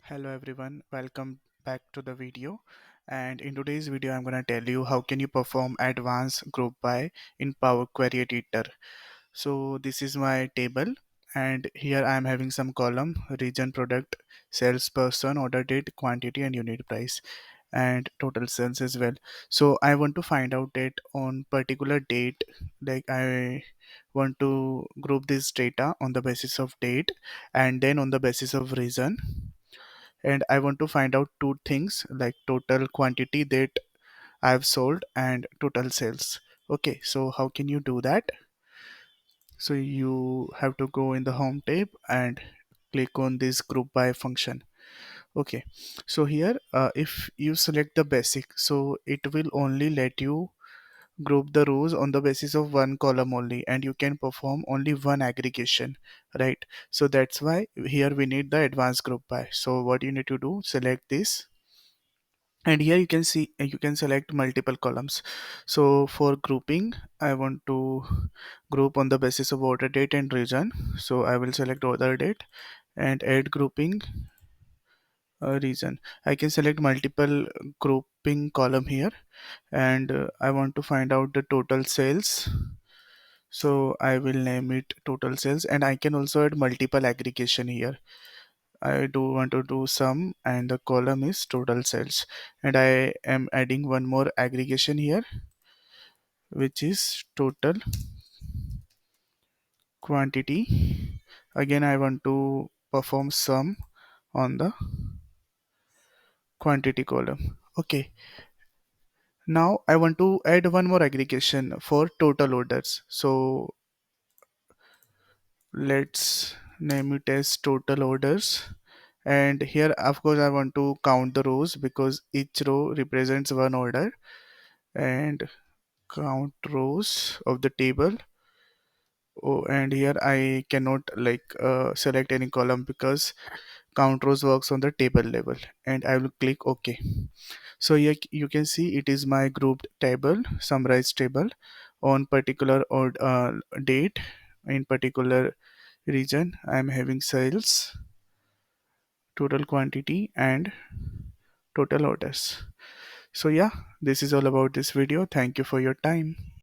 Hello everyone, welcome back to the video. And in today's video, I'm gonna tell you how can you perform advanced group by in Power Query Editor. So this is my table, and here I'm having some column: region, product, salesperson, order date, quantity, and unit price, and total sales as well. So I want to find out that on particular date, like I want to group this data on the basis of date and then on the basis of region, and I want to find out two things like total quantity that I've sold and total sales. Okay, so how can you do that? So you have to go in the home tab and click on this group by function. Okay, so here if you select the basic, so it will only let you group the rows on the basis of one column only, and you can perform only one aggregation, right? So that's why here we need the advanced group by. So what you need to do, select this, and here you can see you can select multiple columns. So for grouping, I want to group on the basis of order date and region, so I will select order date and add grouping region. I can select multiple grouping column here, and I want to find out the total sales, so I will name it total sales, and I can also add multiple aggregation here. I do want to do sum, and the column is total sales, and I am adding one more aggregation here, which is total quantity. Again, I want to perform sum on the quantity column. Okay, now I want to add one more aggregation for total orders. So let's name it as total orders, and here of course I want to count the rows because each row represents one order, and count rows of the table. Oh, and here I cannot select any column because count rows works on the table level, and I will click OK. So here you can see it is my grouped table, summarized table on particular or date in particular region. I am having sales, total quantity, and total orders. So yeah, this is all about this video. Thank you for your time.